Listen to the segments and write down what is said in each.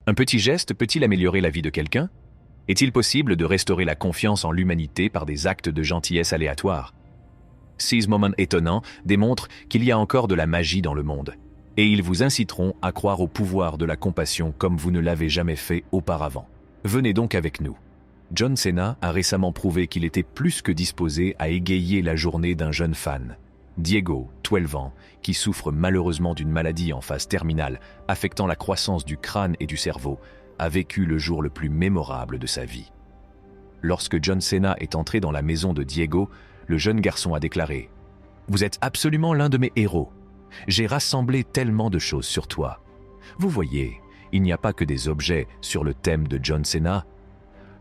Un petit geste peut-il améliorer la vie de quelqu'un? Est-il possible de restaurer la confiance en l'humanité par des actes de gentillesse aléatoires? Ces moments étonnants démontrent qu'il y a encore de la magie dans le monde, et ils vous inciteront à croire au pouvoir de la compassion comme vous ne l'avez jamais fait auparavant. Venez donc avec nous. John Cena a récemment prouvé qu'il était plus que disposé à égayer la journée d'un jeune fan. Diego, 12 ans, qui souffre malheureusement d'une maladie en phase terminale, affectant la croissance du crâne et du cerveau, a vécu le jour le plus mémorable de sa vie. Lorsque John Cena est entré dans la maison de Diego, le jeune garçon a déclaré « Vous êtes absolument l'un de mes héros. J'ai rassemblé tellement de choses sur toi. Vous voyez, il n'y a pas que des objets sur le thème de John Cena. »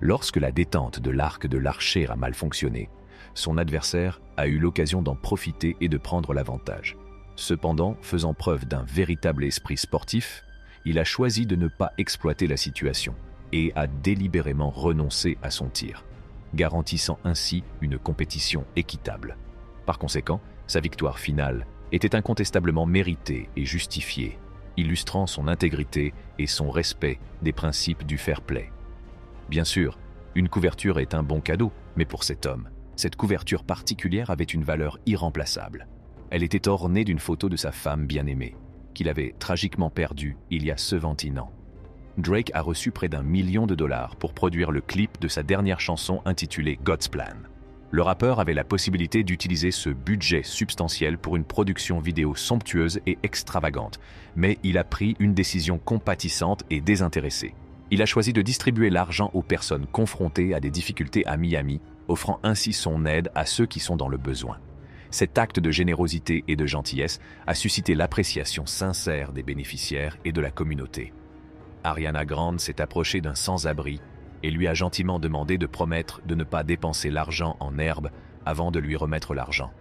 Lorsque la détente de l'arc de l'archer a mal fonctionné, son adversaire a eu l'occasion d'en profiter et de prendre l'avantage. Cependant, faisant preuve d'un véritable esprit sportif, il a choisi de ne pas exploiter la situation et a délibérément renoncé à son tir, garantissant ainsi une compétition équitable. Par conséquent, sa victoire finale était incontestablement méritée et justifiée, illustrant son intégrité et son respect des principes du fair play. Bien sûr, une couverture est un bon cadeau, mais pour cet homme, cette couverture particulière avait une valeur irremplaçable. Elle était ornée d'une photo de sa femme bien-aimée, qu'il avait tragiquement perdue il y a 70 ans. Drake a reçu près d'1 million de dollars pour produire le clip de sa dernière chanson intitulée God's Plan. Le rappeur avait la possibilité d'utiliser ce budget substantiel pour une production vidéo somptueuse et extravagante, mais il a pris une décision compatissante et désintéressée. Il a choisi de distribuer l'argent aux personnes confrontées à des difficultés à Miami, offrant ainsi son aide à ceux qui sont dans le besoin. Cet acte de générosité et de gentillesse a suscité l'appréciation sincère des bénéficiaires et de la communauté. Ariana Grande s'est approchée d'un sans-abri et lui a gentiment demandé de promettre de ne pas dépenser l'argent en herbe avant de lui remettre l'argent.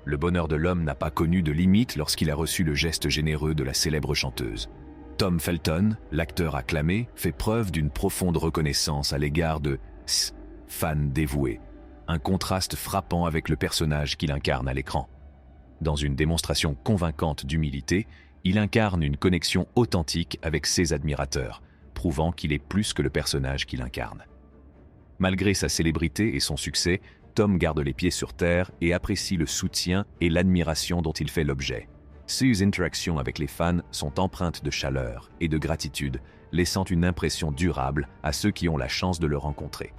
Le bonheur de l'homme n'a pas connu de limite lorsqu'il a reçu le geste généreux de la célèbre chanteuse. Tom Felton, l'acteur acclamé, fait preuve d'une profonde reconnaissance à l'égard de S, fan dévoué, un contraste frappant avec le personnage qu'il incarne à l'écran. Dans une démonstration convaincante d'humilité, il incarne une connexion authentique avec ses admirateurs, prouvant qu'il est plus que le personnage qu'il incarne. Malgré sa célébrité et son succès, Tom garde les pieds sur terre et apprécie le soutien et l'admiration dont il fait l'objet. Ses interactions avec les fans sont empreintes de chaleur et de gratitude, laissant une impression durable à ceux qui ont la chance de le rencontrer.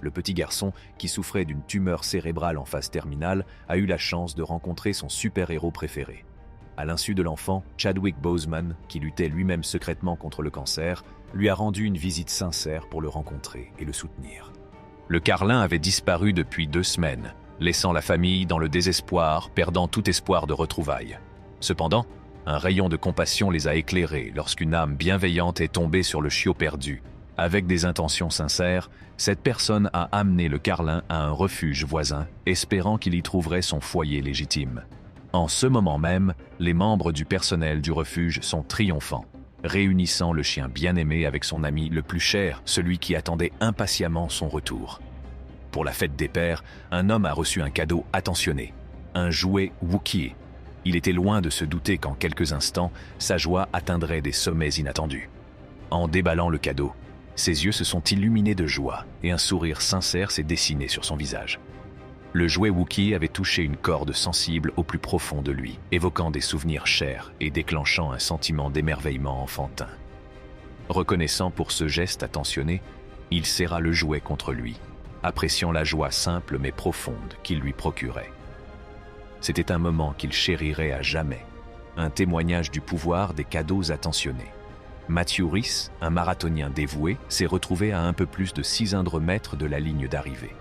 Le petit garçon, qui souffrait d'une tumeur cérébrale en phase terminale, a eu la chance de rencontrer son super-héros préféré. À l'insu de l'enfant, Chadwick Boseman, qui luttait lui-même secrètement contre le cancer, lui a rendu une visite sincère pour le rencontrer et le soutenir. Le carlin avait disparu depuis 2 semaines, laissant la famille dans le désespoir, perdant tout espoir de retrouvailles. Cependant, un rayon de compassion les a éclairés lorsqu'une âme bienveillante est tombée sur le chiot perdu. Avec des intentions sincères, cette personne a amené le carlin à un refuge voisin, espérant qu'il y trouverait son foyer légitime. En ce moment même, les membres du personnel du refuge sont triomphants, réunissant le chien bien-aimé avec son ami le plus cher, celui qui attendait impatiemment son retour. Pour la fête des pères, un homme a reçu un cadeau attentionné, un jouet Wookiee. Il était loin de se douter qu'en quelques instants, sa joie atteindrait des sommets inattendus. En déballant le cadeau, ses yeux se sont illuminés de joie et un sourire sincère s'est dessiné sur son visage. Le jouet Wookiee avait touché une corde sensible au plus profond de lui, évoquant des souvenirs chers et déclenchant un sentiment d'émerveillement enfantin. Reconnaissant pour ce geste attentionné, il serra le jouet contre lui, appréciant la joie simple mais profonde qu'il lui procurait. C'était un moment qu'il chérirait à jamais, un témoignage du pouvoir des cadeaux attentionnés. Matthew Rhys, un marathonien dévoué, s'est retrouvé à un peu plus de 600 mètres de la ligne d'arrivée.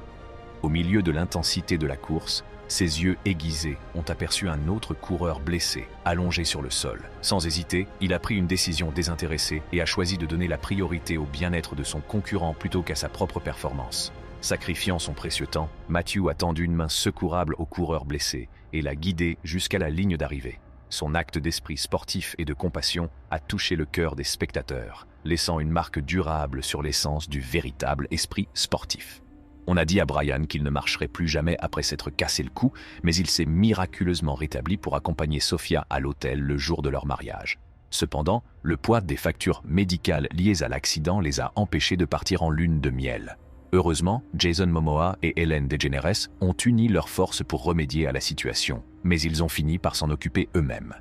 Au milieu de l'intensité de la course, ses yeux aiguisés ont aperçu un autre coureur blessé, allongé sur le sol. Sans hésiter, il a pris une décision désintéressée et a choisi de donner la priorité au bien-être de son concurrent plutôt qu'à sa propre performance. Sacrifiant son précieux temps, Matthew a tendu une main secourable au coureur blessé et l'a guidé jusqu'à la ligne d'arrivée. Son acte d'esprit sportif et de compassion a touché le cœur des spectateurs, laissant une marque durable sur l'essence du véritable esprit sportif. On a dit à Brian qu'il ne marcherait plus jamais après s'être cassé le cou, mais il s'est miraculeusement rétabli pour accompagner Sophia à l'hôtel le jour de leur mariage. Cependant, le poids des factures médicales liées à l'accident les a empêchés de partir en lune de miel. Heureusement, Jason Momoa et Ellen DeGeneres ont uni leurs forces pour remédier à la situation, mais ils ont fini par s'en occuper eux-mêmes.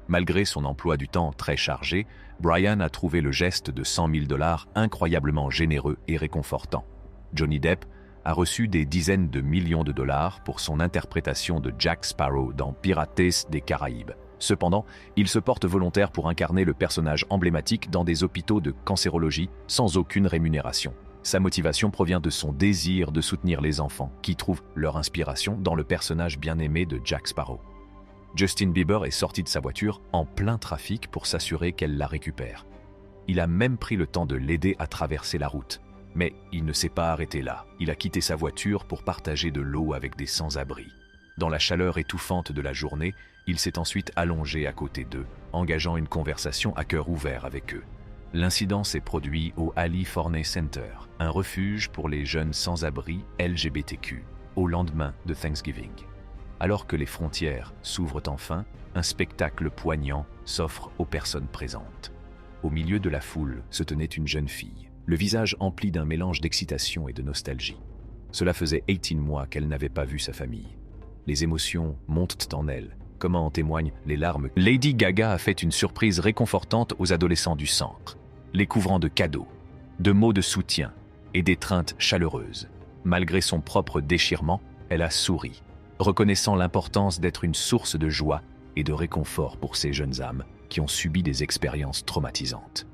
Malgré son emploi du temps très chargé, Brian a trouvé le geste de 100 000 $ incroyablement généreux et réconfortant. Johnny Depp a reçu des dizaines de millions de dollars pour son interprétation de Jack Sparrow dans Pirates des Caraïbes. Cependant, il se porte volontaire pour incarner le personnage emblématique dans des hôpitaux de cancérologie sans aucune rémunération. Sa motivation provient de son désir de soutenir les enfants, qui trouvent leur inspiration dans le personnage bien-aimé de Jack Sparrow. Justin Bieber est sorti de sa voiture en plein trafic pour s'assurer qu'elle la récupère. Il a même pris le temps de l'aider à traverser la route. Mais il ne s'est pas arrêté là. Il a quitté sa voiture pour partager de l'eau avec des sans-abri. Dans la chaleur étouffante de la journée, il s'est ensuite allongé à côté d'eux, engageant une conversation à cœur ouvert avec eux. L'incident s'est produit au Ali Forney Center, un refuge pour les jeunes sans-abri LGBTQ, au lendemain de Thanksgiving. Alors que les frontières s'ouvrent enfin, un spectacle poignant s'offre aux personnes présentes. Au milieu de la foule se tenait une jeune fille, le visage empli d'un mélange d'excitation et de nostalgie. Cela faisait 18 mois qu'elle n'avait pas vu sa famille. Les émotions montent en elle, comme en témoignent les larmes. Lady Gaga a fait une surprise réconfortante aux adolescents du centre, les couvrant de cadeaux, de mots de soutien et d'étreintes chaleureuses. Malgré son propre déchirement, elle a souri, reconnaissant l'importance d'être une source de joie et de réconfort pour ces jeunes âmes qui ont subi des expériences traumatisantes.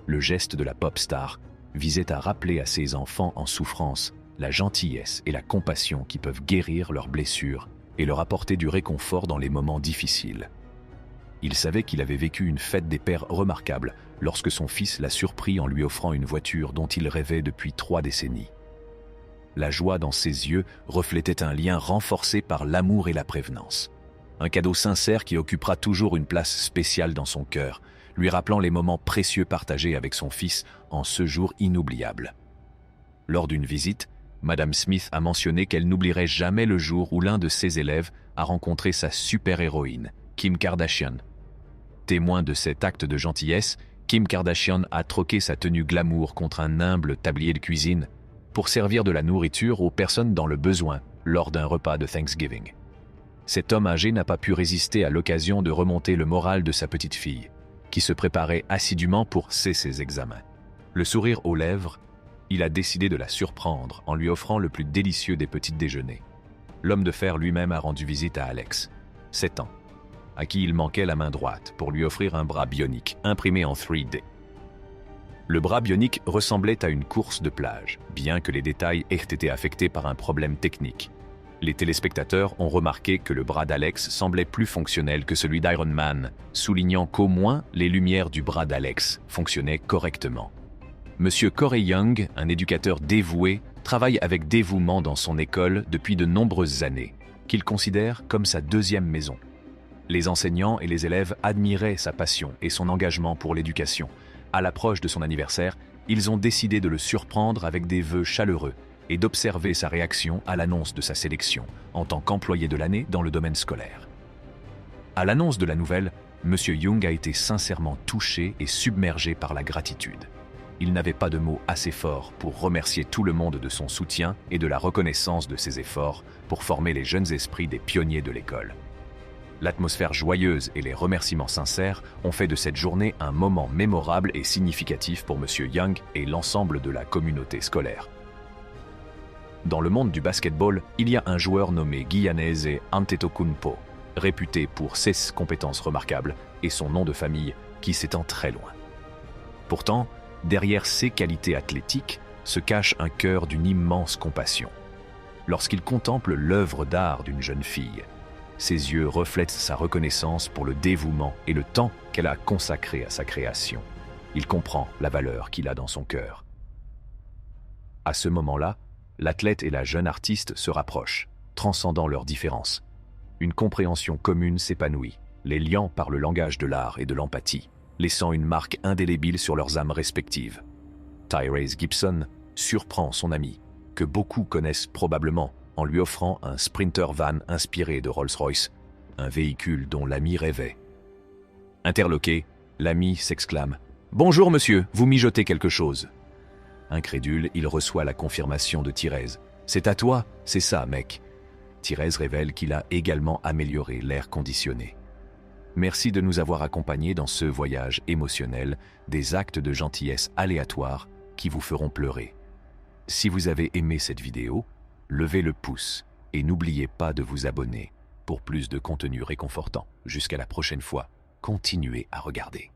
Le geste de la pop star visait à rappeler à ces enfants en souffrance la gentillesse et la compassion qui peuvent guérir leurs blessures et leur apporter du réconfort dans les moments difficiles. Il savait qu'il avait vécu une fête des pères remarquable lorsque son fils l'a surpris en lui offrant une voiture dont il rêvait depuis 3 décennies. La joie dans ses yeux reflétait un lien renforcé par l'amour et la prévenance. Un cadeau sincère qui occupera toujours une place spéciale dans son cœur, lui rappelant les moments précieux partagés avec son fils en ce jour inoubliable. Lors d'une visite, Madame Smith a mentionné qu'elle n'oublierait jamais le jour où l'un de ses élèves a rencontré sa super-héroïne, Kim Kardashian. Témoin de cet acte de gentillesse, Kim Kardashian a troqué sa tenue glamour contre un humble tablier de cuisine pour servir de la nourriture aux personnes dans le besoin lors d'un repas de Thanksgiving. Cet homme âgé n'a pas pu résister à l'occasion de remonter le moral de sa petite fille, qui se préparait assidûment pour ses examens. Le sourire aux lèvres, il a décidé de la surprendre en lui offrant le plus délicieux des petits déjeuners. L'homme de fer lui-même a rendu visite à Alex, 7 ans, à qui il manquait la main droite pour lui offrir un bras bionique imprimé en 3D. Le bras bionique ressemblait à une course de plage, bien que les détails aient été affectés par un problème technique. Les téléspectateurs ont remarqué que le bras d'Alex semblait plus fonctionnel que celui d'Iron Man, soulignant qu'au moins les lumières du bras d'Alex fonctionnaient correctement. Monsieur Corey Young, un éducateur dévoué, travaille avec dévouement dans son école depuis de nombreuses années, qu'il considère comme sa deuxième maison. Les enseignants et les élèves admiraient sa passion et son engagement pour l'éducation. À l'approche de son anniversaire, ils ont décidé de le surprendre avec des vœux chaleureux et d'observer sa réaction à l'annonce de sa sélection en tant qu'employé de l'année dans le domaine scolaire. À l'annonce de la nouvelle, Monsieur Young a été sincèrement touché et submergé par la gratitude. Il n'avait pas de mots assez forts pour remercier tout le monde de son soutien et de la reconnaissance de ses efforts pour former les jeunes esprits des pionniers de l'école. L'atmosphère joyeuse et les remerciements sincères ont fait de cette journée un moment mémorable et significatif pour Monsieur Young et l'ensemble de la communauté scolaire. Dans le monde du basketball, il y a un joueur nommé Giannis Antetokounmpo, réputé pour ses compétences remarquables et son nom de famille qui s'étend très loin. Pourtant, derrière ses qualités athlétiques se cache un cœur d'une immense compassion. Lorsqu'il contemple l'œuvre d'art d'une jeune fille, ses yeux reflètent sa reconnaissance pour le dévouement et le temps qu'elle a consacré à sa création. Il comprend la valeur qu'il a dans son cœur. À ce moment-là, l'athlète et la jeune artiste se rapprochent, transcendant leurs différences. Une compréhension commune s'épanouit, les liant par le langage de l'art et de l'empathie, laissant une marque indélébile sur leurs âmes respectives. Tyrese Gibson surprend son ami, que beaucoup connaissent probablement, en lui offrant un Sprinter van inspiré de Rolls-Royce, un véhicule dont l'ami rêvait. Interloqué, L'ami s'exclame « Bonjour monsieur, vous mijotez quelque chose ?» Incrédule, il reçoit la confirmation de Thérèse. « C'est à toi, c'est ça, mec. » Thérèse révèle qu'il a également amélioré l'air conditionné. Merci de nous avoir accompagnés dans ce voyage émotionnel, des actes de gentillesse aléatoires qui vous feront pleurer. Si vous avez aimé cette vidéo, levez le pouce et n'oubliez pas de vous abonner pour plus de contenu réconfortant. Jusqu'à la prochaine fois, continuez à regarder.